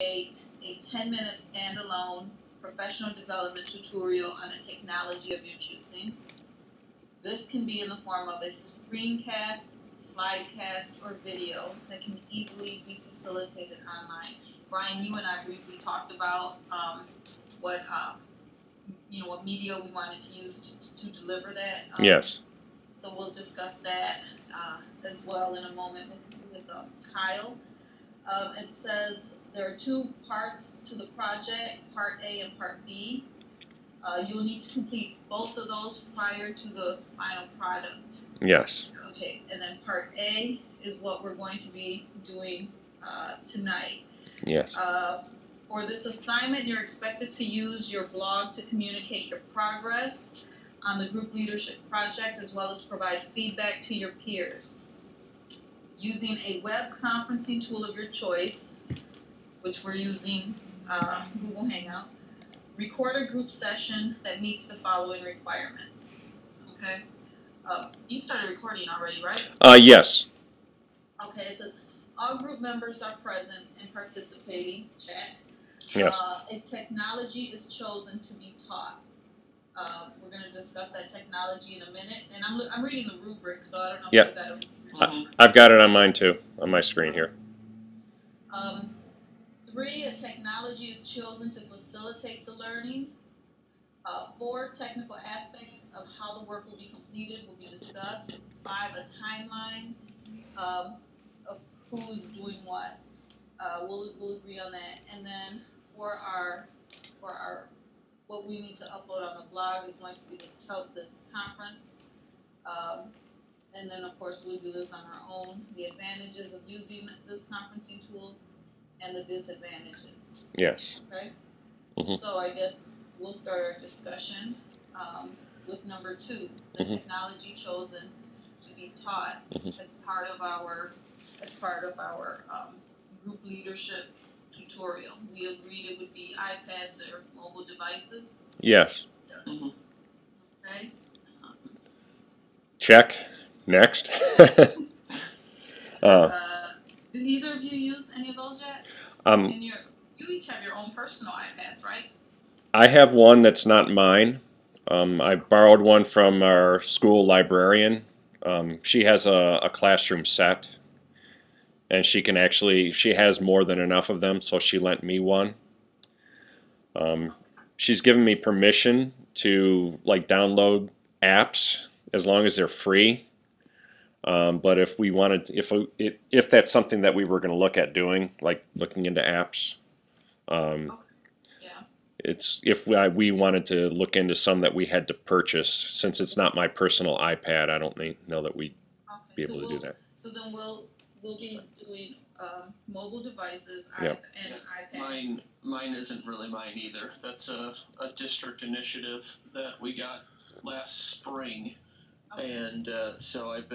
create a 10-minute standalone professional development tutorial on a technology of your choosing. This can be in the form of a screencast, slidecast, or video that can easily be facilitated online. Brian, you and I briefly talked about what media we wanted to use to deliver that. Yes. So we'll discuss that as well in a moment with Kyle. It says there are 2 parts to the project, Part A and Part B. You'll need to complete both of those prior to the final product. Yes. Okay, and then Part A is what we're going to be doing tonight. Yes. For this assignment, you're expected to use your blog to communicate your progress on the group leadership project, as well as provide feedback to your peers. Using a web conferencing tool of your choice, which we're using Google Hangout, record a group session that meets the following requirements. Okay? You started recording already, right? Yes. Okay, it says all group members are present and participating. Check. Yes. A technology is chosen to be taught. We're going to discuss that technology in a minute. And I'm reading the rubric, so I don't know if you've got it. I've got it on mine too, on my screen here. 3, a technology is chosen to facilitate the learning. 4, technical aspects of how the work will be completed will be discussed. 5, a timeline of who's doing what. We'll agree on that. And then for our what we need to upload on the blog is going to be this conference. And then of course we'll do this on our own. The advantages of using this conferencing tool and the disadvantages. Yes. Okay. Mm-hmm. So I guess we'll start our discussion with number 2, the technology chosen to be taught as part of our group leadership tutorial. We agreed it would be iPads or mobile devices. Yes. Okay. Check. Next. Did either of you use any of those yet? You each have your own personal iPads, right? I have one that's not mine. I borrowed one from our school librarian. She has a classroom set, and she has more than enough of them, so she lent me one. She's given me permission to download apps as long as they're free. But if we wanted, if that's something that we were going to look at doing, like looking into apps, it's if we wanted to look into some that we had to purchase. Since it's not my personal iPad, I don't know that we'd be able to do that. So then we'll be doing mobile devices Yep. and iPad. Mine isn't really mine either. That's a district initiative that we got last spring, and so I've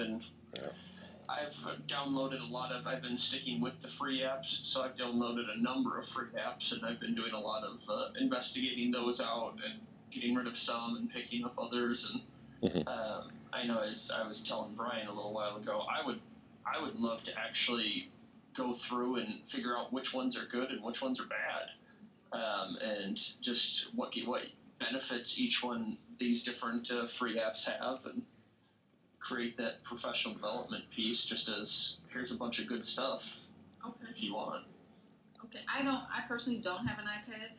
downloaded I've been sticking with the free apps, so I've downloaded a number of free apps, and I've been doing a lot of investigating those out and getting rid of some and picking up others. And I know, as I was telling Brian a little while ago, I would love to actually go through and figure out which ones are good and which ones are bad, and just what benefits each one these different free apps have, and create that professional development piece, just as here's a bunch of good stuff if you want. Okay, I personally don't have an iPad,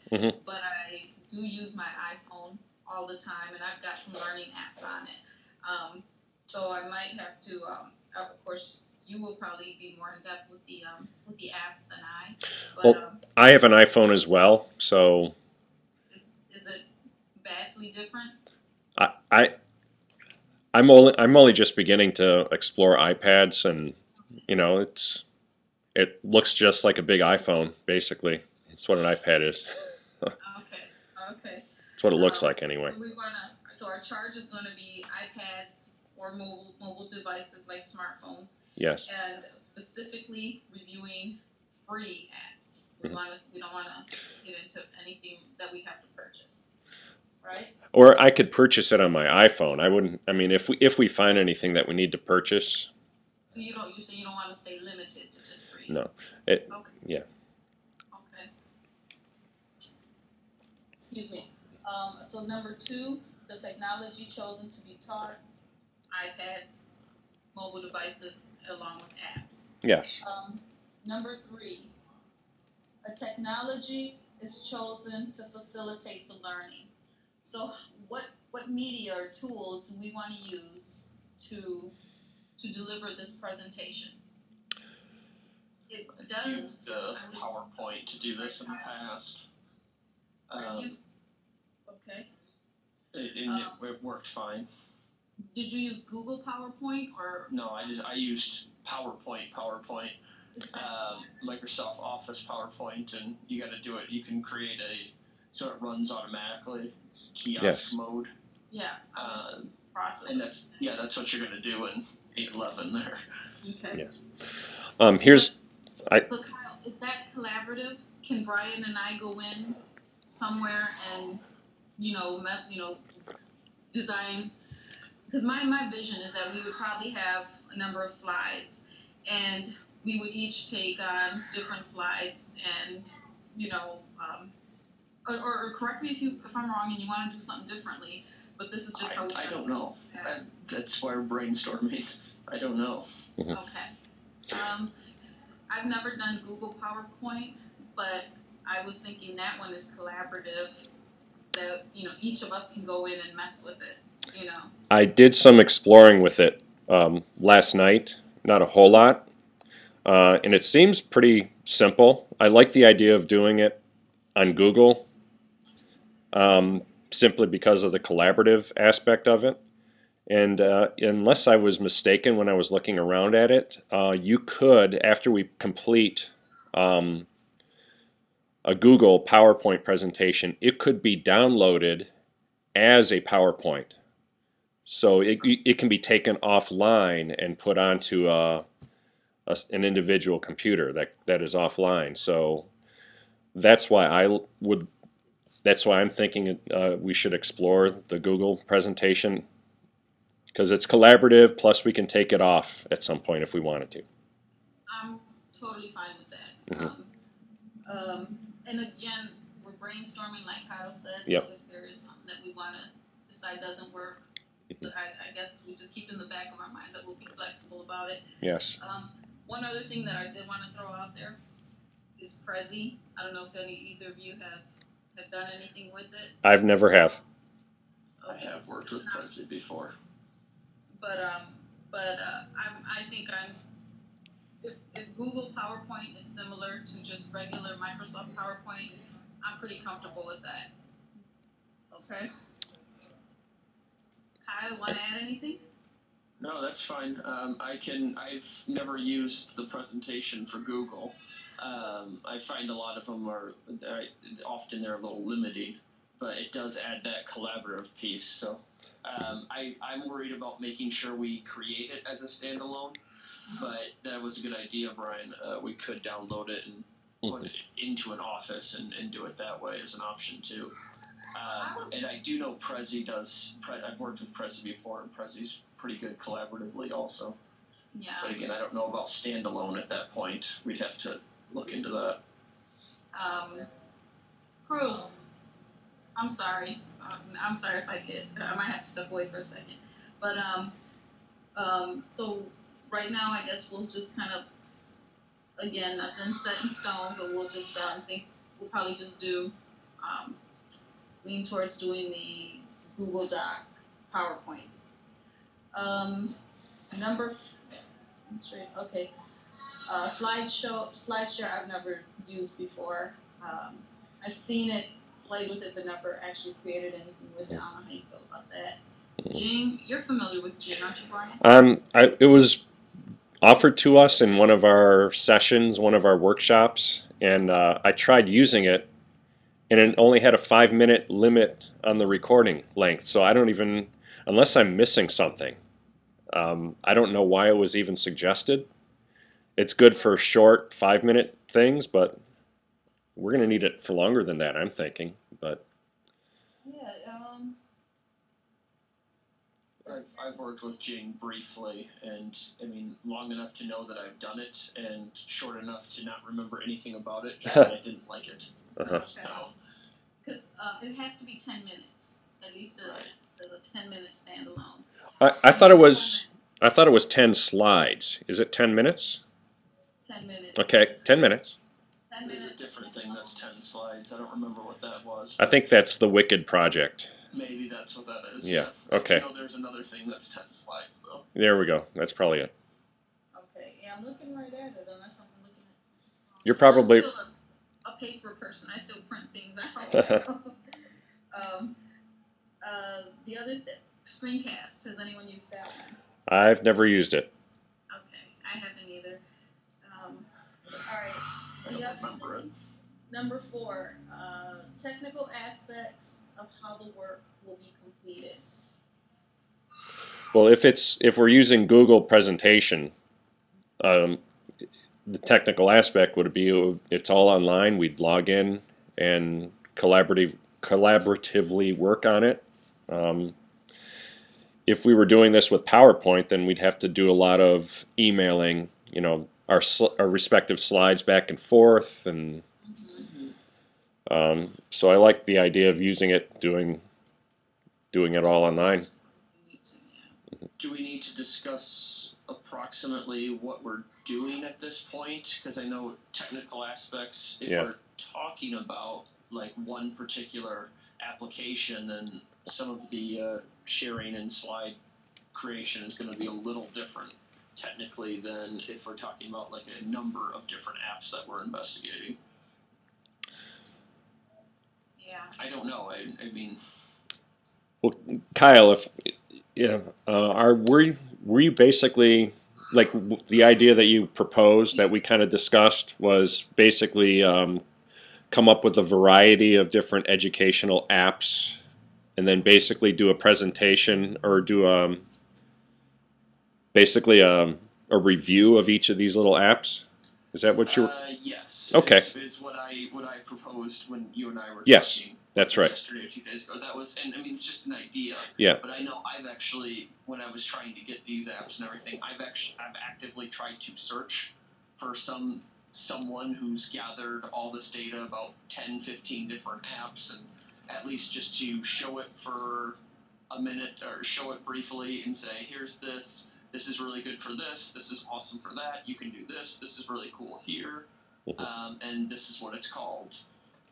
but I do use my iPhone all the time, and I've got some learning apps on it. So I might have to, of course, you will probably be more in depth with the apps than I. But, well, I have an iPhone as well, so is it vastly different? I'm only just beginning to explore iPads, and it looks just like a big iPhone. Basically, it's what an iPad is. Okay. It's what it looks like anyway. So our charge is going to be iPads or mobile devices like smartphones. Yes. And specifically reviewing free apps. We don't want to get into anything that we have to purchase. Right? Or I could purchase it on my iPhone. I wouldn't. I mean, if we find anything that we need to purchase. So you don't want to stay limited to just free. No. Okay. Yeah. Okay. excuse me. So number 2, the technology chosen to be taught, iPads, mobile devices, along with apps. Yes. Number 3, a technology is chosen to facilitate the learning. So what media or tools do we want to use to deliver this presentation? It does. I used PowerPoint to do this in the past. Okay. It worked fine. Did you use Google PowerPoint or? No, I used PowerPoint. Microsoft Office PowerPoint, and you got to do it. You can create so it runs automatically. It's kiosk mode. Yeah. Process. And that's what you're going to do in 811 there. Okay. Yes. But Kyle, is that collaborative? Can Brian and I go in somewhere and design? Because my vision is that we would probably have a number of slides, and we would each take on different slides, and or correct me if I'm wrong and you want to do something differently. But this is just how I don't know. That's why we're brainstorming. I don't know. Mm-hmm. Okay. I've never done Google PowerPoint, but I was thinking that one is collaborative. That each of us can go in and mess with it. I did some exploring with it last night. Not a whole lot, and it seems pretty simple. I like the idea of doing it on Google, simply because of the collaborative aspect of it. And unless I was mistaken when I was looking around at it, you could, after we complete a Google PowerPoint presentation, it could be downloaded as a PowerPoint. So it can be taken offline and put onto an individual computer that is offline. So that's why I'm thinking we should explore the Google presentation, because it's collaborative, plus we can take it off at some point if we wanted to. I'm totally fine with that. Mm-hmm. And again, we're brainstorming, like Kyle said. Yep. So if there is something that we want to decide doesn't work, I guess we just keep in the back of our minds that we'll be flexible about it. Yes. One other thing that I did want to throw out there is Prezi. I don't know if either of you have done anything with it. I've never have. Okay. I have worked with Prezi before. But I think if Google PowerPoint is similar to just regular Microsoft PowerPoint, I'm pretty comfortable with that. Okay. Kyle, want to add anything? No, that's fine. I've never used the presentation for Google. I find a lot of them often they're a little limiting, but it does add that collaborative piece. So I'm worried about making sure we create it as a standalone, but that was a good idea, Brian. We could download it and put it into an office and do it that way as an option too. And I do know Prezi does. I've worked with Prezi before, and Prezi's pretty good collaboratively also. Yeah. But again, I don't know about standalone at that point. We'd have to look into that. Cruz, I'm sorry. I'm sorry if I might have to step away for a second. But so right now, I guess we'll just kind of, again, nothing set in stone, but we'll just think we'll probably just do lean towards doing the Google Doc PowerPoint. Okay. SlideShare I've never used before. I've seen it, played with it, but never actually created anything with it. I don't know how you feel about that. Jing, you're familiar with Jing, aren't you, Brian? It was offered to us in one of our sessions, one of our workshops, and I tried using it, and it only had a 5-minute limit on the recording length. So I don't even, unless I'm missing something, I don't know why it was even suggested. It's good for short 5-minute things, but we're going to need it for longer than that, I'm thinking. But yeah, I've worked with Jing briefly, and I mean long enough to know that I've done it, and short enough to not remember anything about it, and I didn't like it. Uh-huh. Because It has to be 10 minutes. At least Right. there's a 10-minute standalone. I thought it was 10 slides. Is it 10 minutes? 10 minutes. Okay, 10 minutes. 10 There's minutes. a different thing that's 10 slides. I don't remember what that was. I think that's the Wicked project. Maybe that's what that is. Yeah, okay. I know there's another thing that's 10 slides, though. There we go. That's probably it. Okay, yeah, I'm looking right at it unless I'm looking at. You're probably. I'm still a paper person. I still print things out. So. The other screencast. Has anyone used that one? I've never used it. Okay, I haven't either. All right. I don't remember it. Number 4, technical aspects of how the work will be completed. Well, if we're using Google presentation, the technical aspect would be it's all online. We'd log in and collaboratively work on it. If we were doing this with PowerPoint, then we'd have to do a lot of emailing, our respective slides back and forth, and so I like the idea of using it, doing it all online. Do we need to discuss approximately what we're doing at this point? Because I know technical aspects, if we're talking about like one particular application, then some of the sharing and slide creation is going to be a little different technically than if we're talking about like a number of different apps that we're investigating. Yeah. I don't know. I mean. Well, Kyle, were you basically like the idea that you proposed that we kind of discussed was basically come up with a variety of different educational apps, and then basically do a presentation or do basically a review of each of these little apps? Is that what you? Yes. Okay. Is what I proposed when you and I were yes, talking. That's right. Yesterday or 2 days ago. That was, and I mean, it's just an idea. Yeah. But I know I've actually, when I was trying to get these apps and everything, I've actively tried to search for someone who's gathered all this data about 10, 15 different apps, and at least just to show it for a minute or show it briefly and say, here's this. This is really good for this. This is awesome for that. You can do this. This is really cool here. And this is what it's called.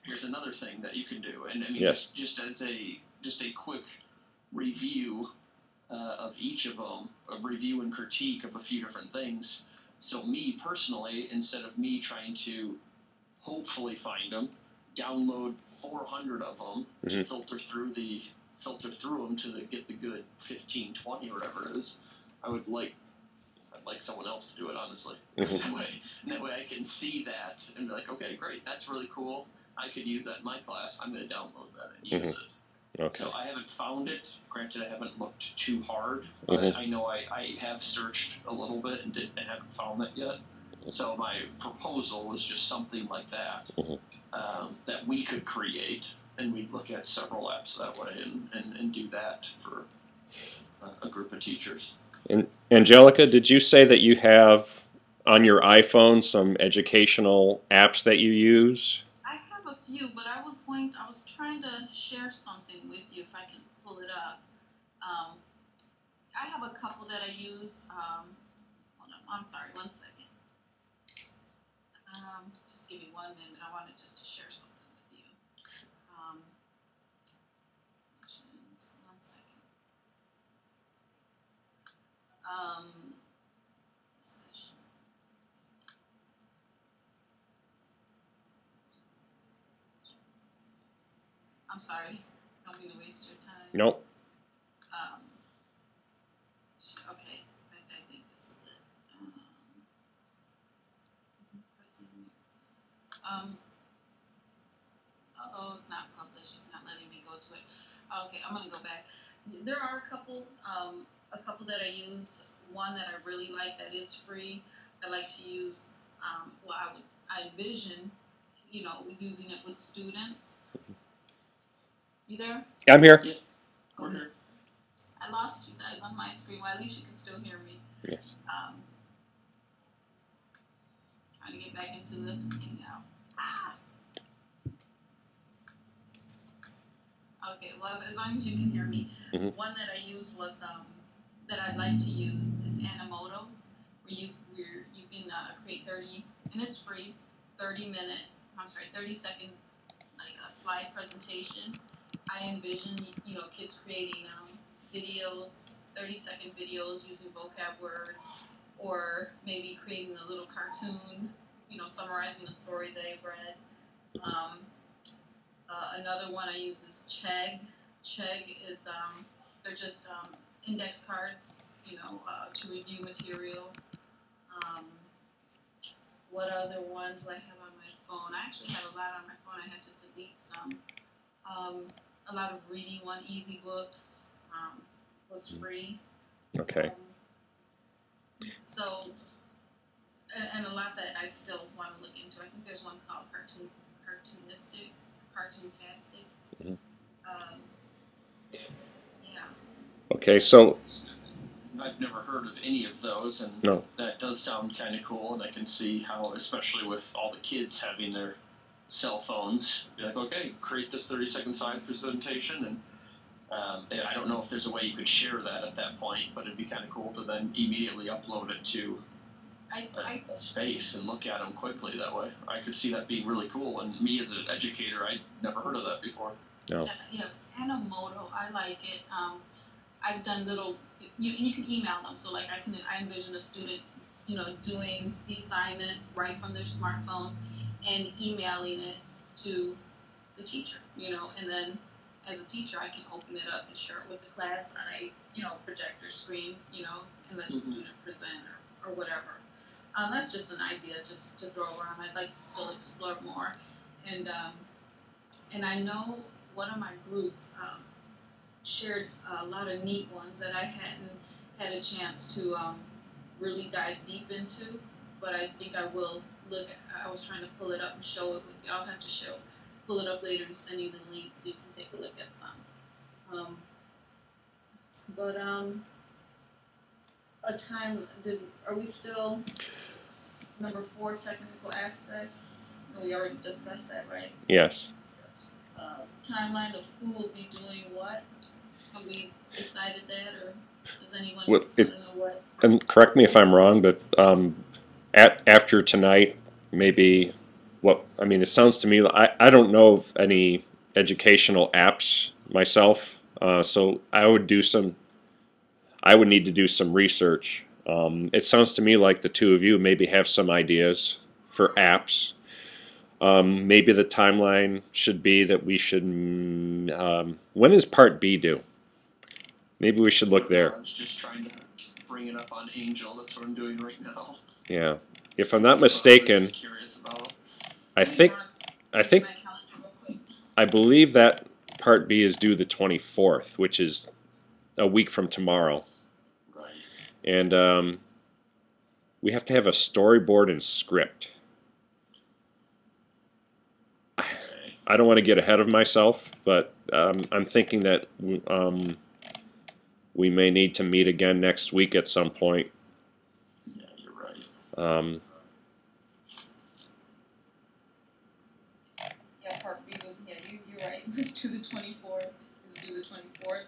Here's another thing that you can do. And I mean, yes. just a quick review of each of them, a review and critique of a few different things. So me personally, instead of me trying to hopefully find them, download 400 of them to filter through them to get the good 15, 20 or whatever it is. I'd like someone else to do it, honestly. That way I can see that and be like, okay, great, that's really cool. I could use that in my class. I'm going to download that and use it. Okay. So I haven't found it. Granted, I haven't looked too hard, but I know I have searched a little bit and haven't found that yet. So my proposal was just something like that, that we could create, and we'd look at several apps that way and do that for a group of teachers. And Angelica, did you say that you have on your iPhone some educational apps that you use? I have a few, but I was trying to share something with you if I can pull it up. I have a couple that I use. Hold on, I'm sorry, 1 second. Just give me 1 minute. I wanted just to share something with you. 1 second. I'm sorry. Don't mean to waste your time. Nope. Okay. I think this is it. It's not published. It's not letting me go to it. Okay, I'm gonna go back. There are a couple that I use. One that I really like that is free. I like to use. I envision, using it with students. You there? I'm here. Yeah. We're here. I lost you guys on my screen. Well, at least you can still hear me. Yes. Trying to get back into the thing now. Okay, well, as long as you can hear me. Mhm. One that I used was that I'd like to use is Animoto, where you can create 30, and it's free, 30-second like a slide presentation. I envision kids creating videos, 30-second videos using vocab words, or maybe creating a little cartoon, summarizing a story they've read. Another one I use is Chegg. Chegg is they're just index cards, to review material. Um, what other one do I have on my phone? I actually had a lot on my phone. I had to delete some. A lot of reading one, Easy Books, was free. Okay. So, and a lot that I still want to look into. I think there's one called Cartoonistic, Cartoontastic. Mm-hmm. Yeah. Okay, so I've never heard of any of those, and no. That does sound kind of cool, and I can see how, especially with all the kids having their cell phones, be like, okay, create this 30-second slide presentation, and I don't know if there's a way you could share that at that point, but it'd be kind of cool to then immediately upload it to a space and look at them quickly that way. I could see that being really cool, and me as an educator, I'd never heard of that before. No. Yeah, Animoto, I like it. I've done little, you can email them, so like I envision a student, doing the assignment right from their smartphone and emailing it to the teacher, and then as a teacher I can open it up and share it with the class on a, projector screen, and let the student present or whatever. That's just an idea just to throw around. I'd like to still explore more. And I know one of my groups shared a lot of neat ones that I hadn't had a chance to really dive deep into, but I think I will I was trying to pull it up and show it with you. I'll have to pull it up later and send you the link so you can take a look at some. Are we still number 4, technical aspects? No, we already discussed that, right? Yes. Timeline of who will be doing what? Have we decided that, or does anyone want to know what? And correct me if I'm wrong, but after tonight, maybe it sounds to me, I don't know of any educational apps myself, so I would need to do some research. It sounds to me like the two of you maybe have some ideas for apps. Maybe the timeline should be that we should. When is Part B due? Maybe we should look there. I was just trying to bring it up on Angel. That's what I'm doing right now. Yeah, if I'm not mistaken, I believe that Part B is due the 24th, which is a week from tomorrow. Right. And we have to have a storyboard and script. I don't want to get ahead of myself, but I'm thinking that we may need to meet again next week at some point. Yeah, you're right. Part B was, you're right. It was due the 24th. It's due the 24th.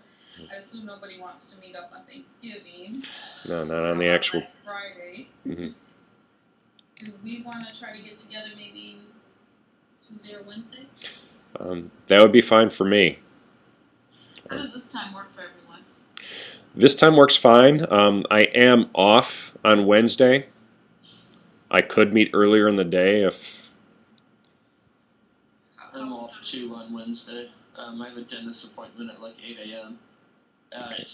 I assume nobody wants to meet up on Thanksgiving. No, not on the actual Friday. Mm-hmm. Do we want to try to get together maybe Tuesday or Wednesday? That would be fine for me. How does this time work for everyone? This time works fine. I am off on Wednesday. I could meet earlier in the day if... I'm off too on Wednesday. I have a dentist appointment at like 8 a.m.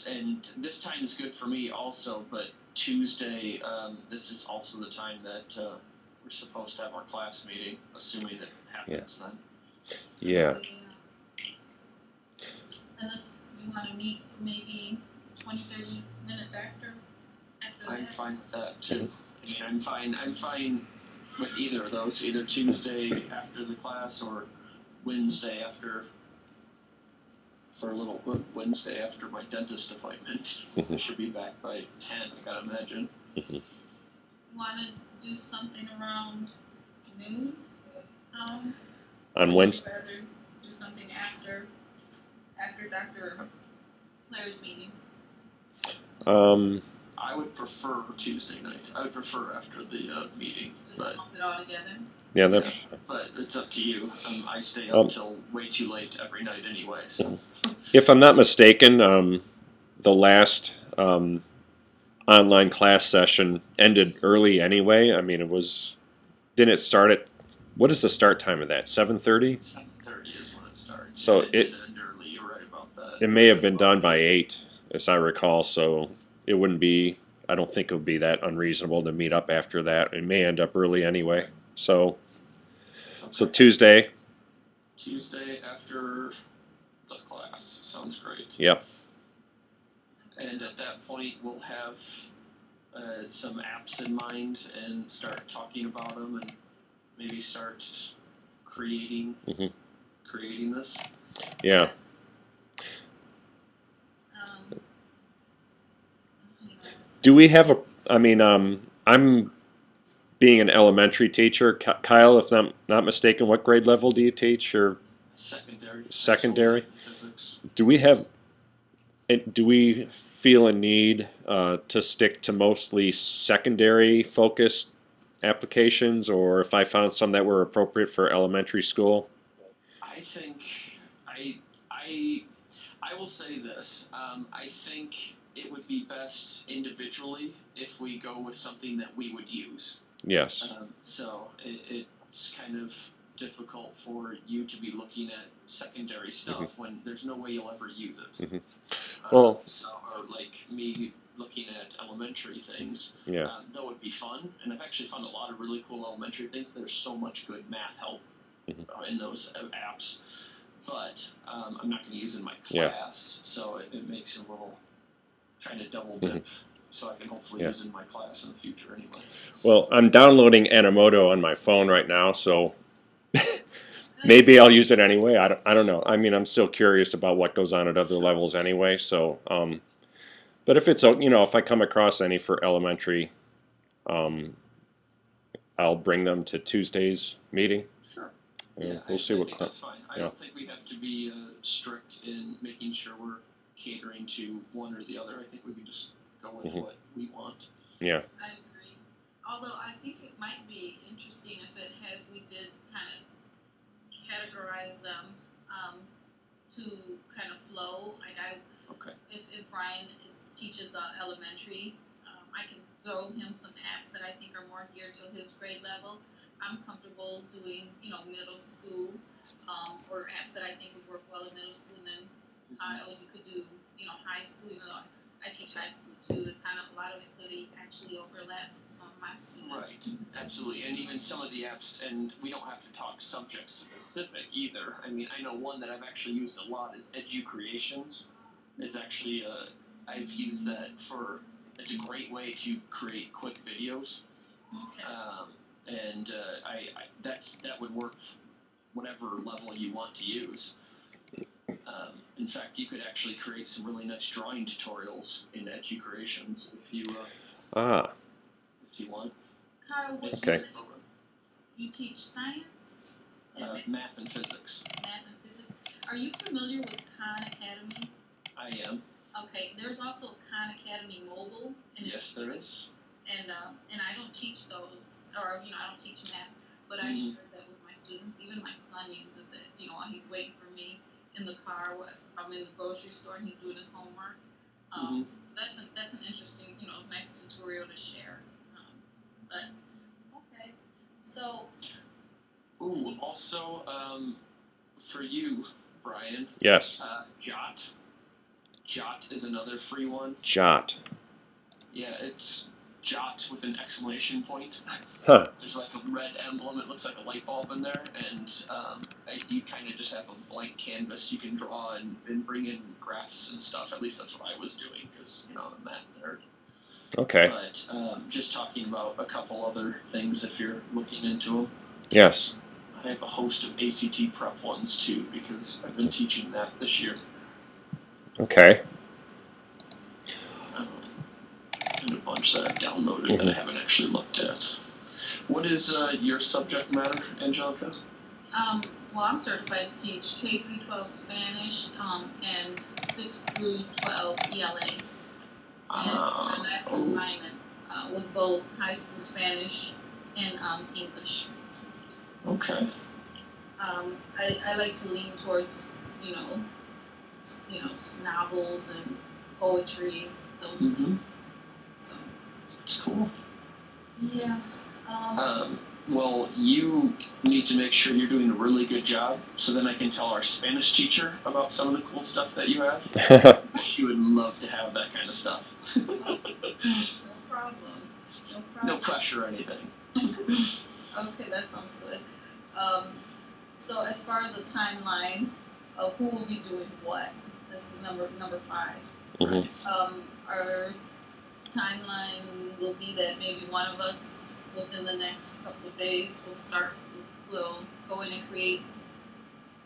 And this time is good for me also, but Tuesday, this is also the time that we're supposed to have our class meeting, assuming it happens then. Yeah. Unless we want to meet maybe 20-30 minutes after I'm that. fine with that too. I mean, I'm fine with either of those, either Tuesday after the class or Wednesday after, for a little Wednesday after my dentist appointment. I should be back by 10, I gotta imagine. Want to do something around noon? On Wednesday? Rather do something after after Dr. Claire's meeting? I would prefer Tuesday night. I would prefer after the meeting. Just lump it all together? Yeah, that's. Yeah, but it's up to you. I stay up till way too late every night anyway. So. If I'm not mistaken, the last online class session ended early anyway. I mean, didn't it start at, what is the start time of that? 7:30? 7:30 is when it starts. So it did end early. You're right about that. It may have been done by 8, as I recall. So it wouldn't be. I don't think it would be that unreasonable to meet up after that. It may end up early anyway. So Tuesday. Tuesday after the class. Sounds great. Yep. And at that point, we'll have some apps in mind and start talking about them, and maybe start creating this. Yeah. Do we have a? I mean, I'm being an elementary teacher. Kyle, if I'm not mistaken, what grade level do you teach? Or secondary. Do we feel a need to stick to mostly secondary focused applications, or if I found some that were appropriate for elementary school? I think I will say this. I think it would be best individually if we go with something that we would use. Yes. So it's kind of difficult for you to be looking at secondary stuff when there's no way you'll ever use it. Or like me looking at elementary things, that would be fun. And I've actually found a lot of really cool elementary things. There's so much good math help in those apps. But I'm not going to use it in my class, so it makes it a little trying to double dip. So I can hopefully use it in my class in the future anyway. Well, I'm downloading Animoto on my phone right now, so maybe I'll use it anyway. I don't know. I mean, I'm still curious about what goes on at other levels anyway. So, but if it's, if I come across any for elementary, I'll bring them to Tuesday's meeting. Sure. And we'll see what. That's fine. I don't think we have to be strict in making sure we're catering to one or the other. I think we can just go with what we want. Yeah. I agree. Although I think it might be interesting if we did kind of categorize them to kind of flow. Like if Brian teaches elementary, I can throw him some apps that I think are more geared to his grade level. I'm comfortable doing, middle school, or apps that I think would work well in middle school, and then Kyle, you could do, high school, even though I teach high school too. A lot of it could actually overlap with some of my students. Right, absolutely, and even some of the apps, and we don't have to talk subject specific either. I mean, I know one that I've actually used a lot is EduCreations. Is actually I've used that for. It's a great way to create quick videos, and that would work whatever level you want to use. In fact, you could actually create some really nice drawing tutorials in EduCreations if you want. Kyle, you teach science? Math and physics. Math and physics. Are you familiar with Khan Academy? I am. Okay, there's also Khan Academy Mobile. And yes, there is. And I don't teach those, or I don't teach math, but I share that with my students. Even my son uses it. While he's waiting for me in the car. I'm in the grocery store and he's doing his homework. That's an interesting, nice tutorial to share. But okay, so. Ooh, also for you, Brian. Yes. Jot. Jot is another free one. Jot. Yeah, it's Jot with an exclamation point. Huh. There's like a red emblem. It looks like a light bulb in there, and you kind of just have a blank canvas you can draw and bring in graphs and stuff. At least that's what I was doing because I'm a math nerd. Okay. But just talking about a couple other things if you're looking into them. Yes. I have a host of ACT prep ones too because I've been teaching that this year. Okay. And a bunch that I've downloaded that I haven't actually looked at. What is your subject matter, Angelica? well, I'm certified to teach K through 12 Spanish and 6 through 12 ELA. And my last assignment was both high school Spanish and English. Okay. I like to lean towards novels and poetry, those things. So That's cool. yeah. Well, you need to make sure you're doing a really good job, so then I can tell our Spanish teacher about some of the cool stuff that you have. She would love to have that kind of stuff. No problem. No problem. No pressure or anything. Okay, that sounds good. So as far as the timeline of who will be doing what, this is number 5. Our timeline will be that maybe one of us within the next couple of days will go in and create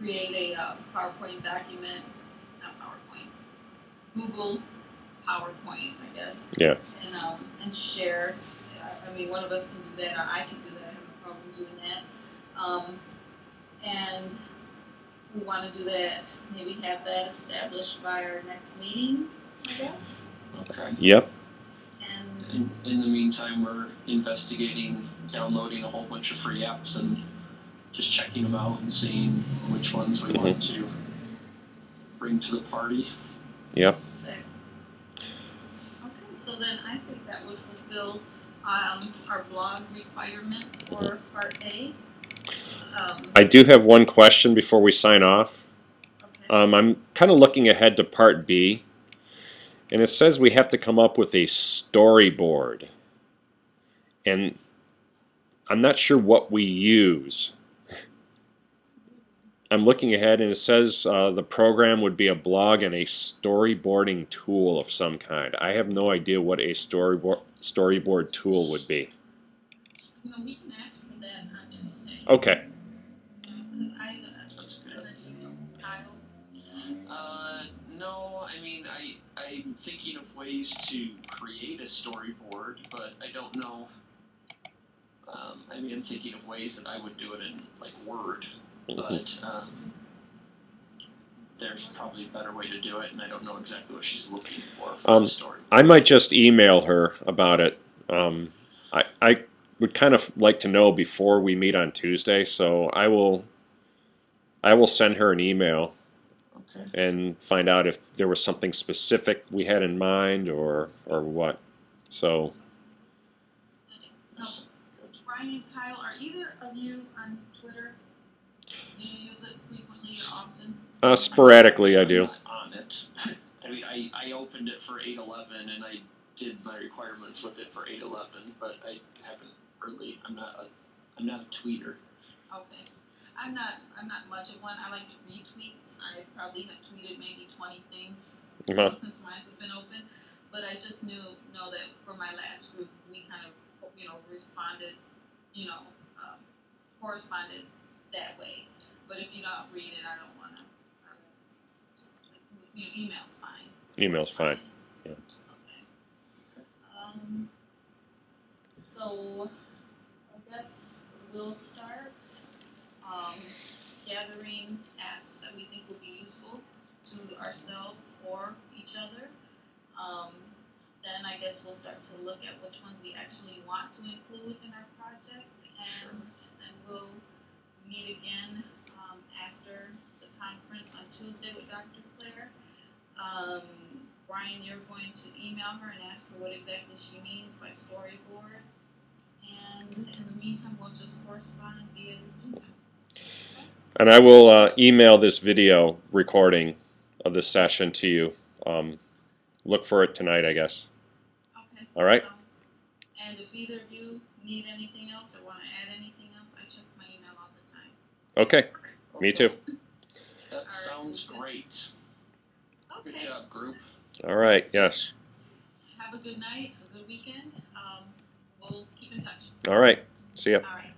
a PowerPoint document, not PowerPoint, Google PowerPoint, I guess. Yeah. And share. I mean, one of us can do that, or I can do that. I have no problem doing that. And we want to do that. Maybe have that established by our next meeting, I guess. Okay. Yep. And in the meantime, we're investigating downloading a whole bunch of free apps and just checking them out and seeing which ones we want to bring to the party. Yep. Exactly. Okay, so then I think that would fulfill our blog requirement for Part A. I do have one question before we sign off. Okay. I'm kind of looking ahead to Part B. And it says we have to come up with a storyboard. And I'm not sure what we use. I'm looking ahead and it says the program would be a blog and a storyboarding tool of some kind. I have no idea what a storyboard tool would be. No, we can ask for that on Tuesday. Okay. No, I mean, I'm thinking of ways to create a storyboard, but I don't know. I mean, I'm thinking of ways that I would do it in, like, Word, but there's probably a better way to do it, and I don't know exactly what she's looking for the story. I might just email her about it. I would kind of like to know before we meet on Tuesday, so I will send her an email. Okay. And find out if there was something specific we had in mind or what. So. Brian and Kyle, are either of you on Twitter? Do you use it frequently or often? Sporadically, I do. I'm not on it. I mean, I opened it for 8/11 and I did my requirements with it for 8/11, but I haven't really. I'm not a tweeter. Okay. I'm not much of one. I like to retweets. I probably have tweeted maybe 20 things since mine's have been open. But I just know that for my last group, we kind of responded, corresponded that way. But if you don't read it, I don't want to. Email's fine. Email's fine. Yeah. Okay. So I guess we'll start gathering apps that we think will be useful to ourselves or each other. Then I guess we'll start to look at which ones we actually want to include in our project, and then we'll meet again after the conference on Tuesday with Dr. Claire. Brian, you're going to email her and ask her what exactly she means by storyboard, and in the meantime, we'll just correspond via email. And I will email this video recording of this session to you. Look for it tonight, I guess. Okay. All right? And if either of you need anything else or want to add anything else, I check my email all the time. Okay. Me too. That sounds great. Okay. Good job, group. All right. Yes. Have a good night, a good weekend. We'll keep in touch. All right. See ya. All right.